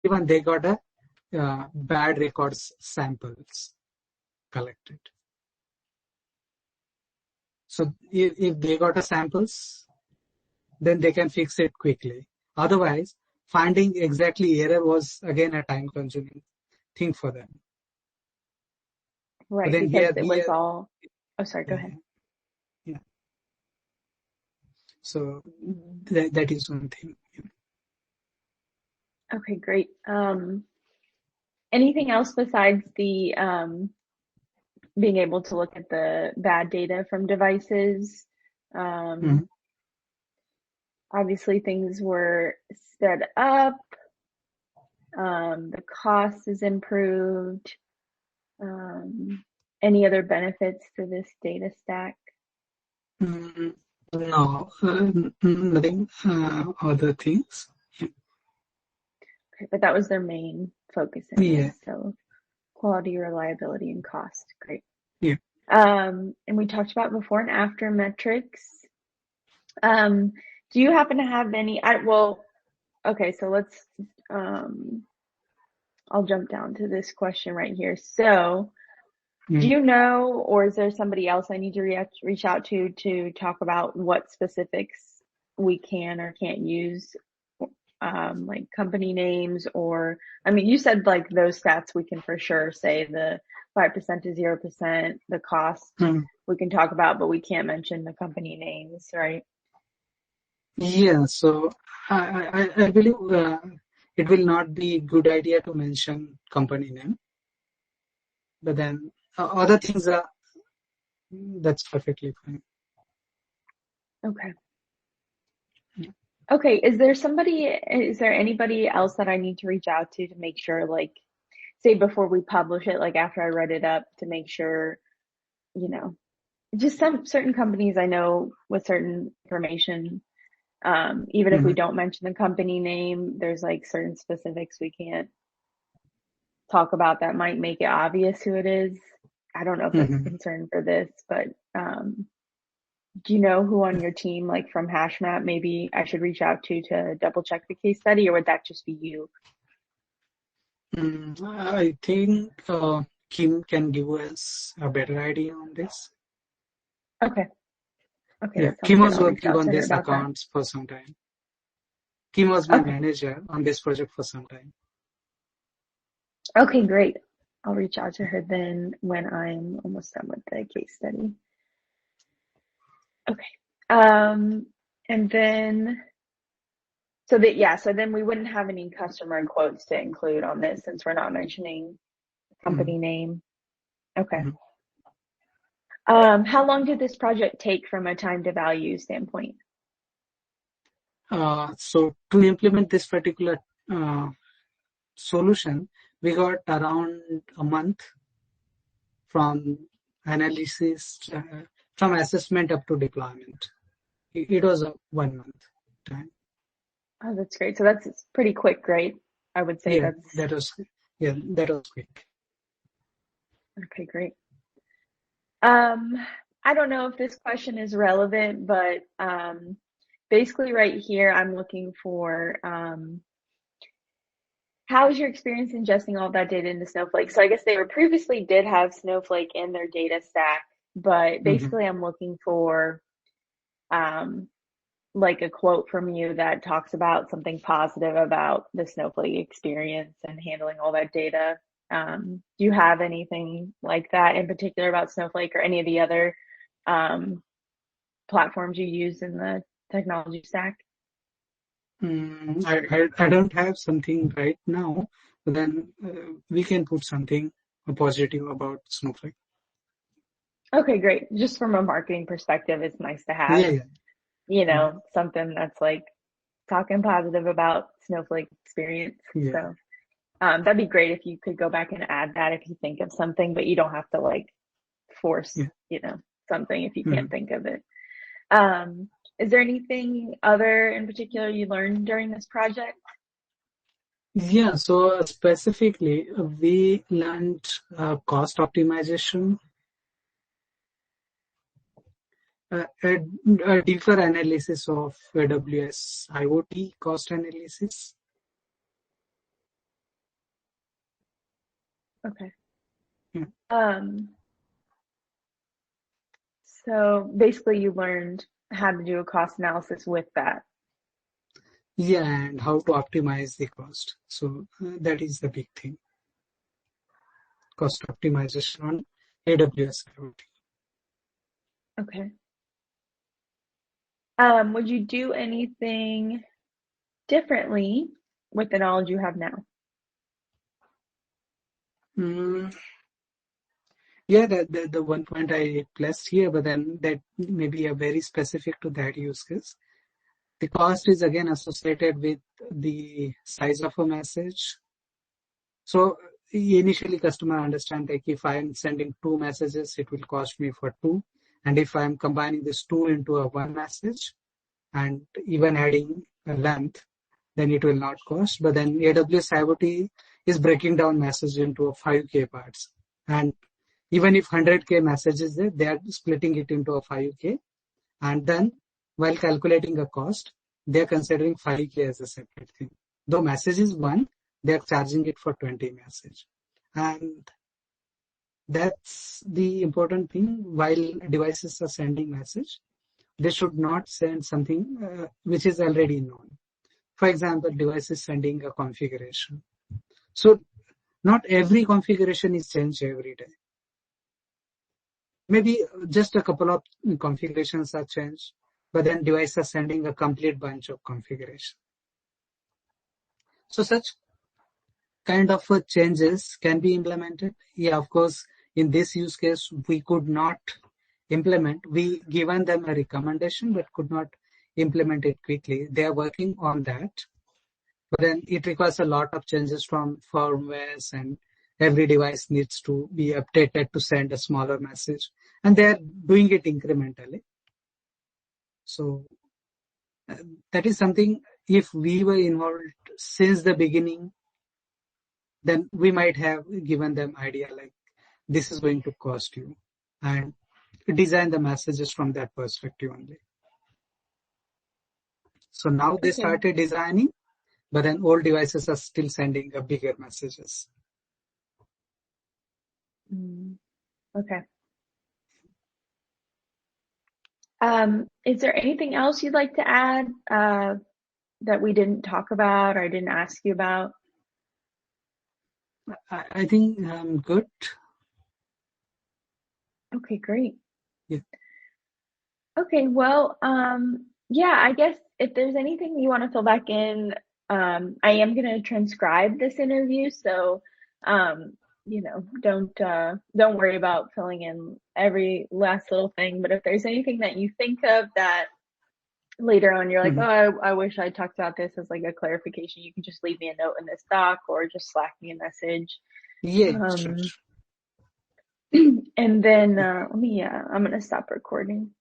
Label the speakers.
Speaker 1: even they got a bad records samples collected. So if they got a samples, then they can fix it quickly. Otherwise, finding exactly error was again a time-consuming thing for them.
Speaker 2: Right,
Speaker 1: But then
Speaker 2: because it was all. Oh, sorry. Go ahead.
Speaker 1: Yeah. So that is one thing.
Speaker 2: Okay, great. Anything else besides the being able to look at the bad data from devices? Obviously, things were sped up. The cost is improved. Any other benefits for this data stack?
Speaker 1: No, nothing. Other things.
Speaker 2: Okay, but that was their main focus area. So quality, reliability, and cost. Great.
Speaker 1: Yeah.
Speaker 2: And we talked about before and after metrics. Do you happen to have any? Okay, so let's. I'll jump down to this question right here. So, do you know, or is there somebody else I need to reach out to talk about what specifics we can or can't use, like company names, or I mean, you said like those stats we can for sure say the 5% to 0%, the cost we can talk about, but we can't mention the company names, right?
Speaker 1: Yeah, so I believe it will not be a good idea to mention company name, but then other things that's perfectly fine.
Speaker 2: Okay. Yeah. Okay, is there anybody else that I need to reach out to make sure, like, say before we publish it, like after I read it up, to make sure, just some certain companies I know with certain information, even if we don't mention the company name, there's like certain specifics we can't talk about that might make it obvious who it is. I don't know if that's a concern for this, but do you know who on your team, like from HashMap, maybe I should reach out to double check the case study, or would that just be you?
Speaker 1: I think Kim can give us a better idea on this.
Speaker 2: Okay.
Speaker 1: Yeah, Kim was working on these accounts for some time. Kim was my manager on this project for some time.
Speaker 2: Okay, great. I'll reach out to her then when I'm almost done with the case study. Okay. And then, so then we wouldn't have any customer quotes to include on this since we're not mentioning company name. Okay. How long did this project take from a time to value standpoint?
Speaker 1: So to implement this particular solution, we got around a month from analysis, from assessment up to deployment. It was a 1 month time.
Speaker 2: Oh, that's great. So that's pretty quick, right? I would say
Speaker 1: that was quick.
Speaker 2: Okay, great. I don't know if this question is relevant, but basically right here, I'm looking for how's your experience ingesting all that data into Snowflake? So I guess they previously did have Snowflake in their data stack, but basically I'm looking for like a quote from you that talks about something positive about the Snowflake experience and handling all that data. Do you have anything like that in particular about Snowflake or any of the other platforms you use in the technology stack?
Speaker 1: I don't have something right now, but then we can put something positive about Snowflake.
Speaker 2: Okay, great. Just from a marketing perspective, it's nice to have, something that's like talking positive about Snowflake experience.
Speaker 1: Yeah.
Speaker 2: So that'd be great if you could go back and add that if you think of something, but you don't have to like force, something if you can't think of it. Is there anything other in particular you learned during this project?
Speaker 1: Yeah, so specifically, we learned cost optimization, a deeper analysis of AWS IoT cost analysis,
Speaker 2: Okay.
Speaker 1: Yeah.
Speaker 2: So basically you learned how to do a cost analysis with that.
Speaker 1: Yeah, and how to optimize the cost. So that is the big thing. Cost optimization on AWS IoT.
Speaker 2: Okay. Would you do anything differently with the knowledge you have now?
Speaker 1: Mm, yeah, the one point I placed here, but then that may be a very specific to that use case. The cost is again associated with the size of a message. So initially customer understand like if I'm sending 2 messages, it will cost me for 2. And if I'm combining this 2 into a 1 message and even adding a length, then it will not cost. But then AWS IoT is breaking down message into 5K parts. And even if 100K messages there, they are splitting it into a 5K. And then while calculating a cost, they're considering 5K as a separate thing. Though message is 1, they're charging it for 20 message. And that's the important thing. While devices are sending message, they should not send something which is already known. For example, device is sending a configuration. So not every configuration is changed every day. Maybe just a couple of configurations are changed, but then device are sending a complete bunch of configuration. So such kind of changes can be implemented. Yeah, of course, in this use case, we could not implement. We given them a recommendation, but could not implement it quickly. They are working on that. But then it requires a lot of changes from firmwares, and every device needs to be updated to send a smaller message. And they're doing it incrementally. So that is something, if we were involved since the beginning, then we might have given them idea like this is going to cost you and design the messages from that perspective only. So now they
Speaker 2: Okay.
Speaker 1: started designing, but then old devices are still sending a bigger messages.
Speaker 2: Okay. Is there anything else you'd like to add that we didn't talk about or I didn't ask you about?
Speaker 1: I think I'm good.
Speaker 2: Okay, great.
Speaker 1: Yeah.
Speaker 2: Okay, well, yeah, I guess if there's anything you want to fill back in, I am going to transcribe this interview, so don't worry about filling in every last little thing. But if there's anything that you think of that later on you're like,
Speaker 1: Mm-hmm.
Speaker 2: oh, I wish I talked about this as like a clarification, you can just leave me a note in this doc or just Slack me a message.
Speaker 1: Yeah, sure.
Speaker 2: And then I'm gonna stop recording.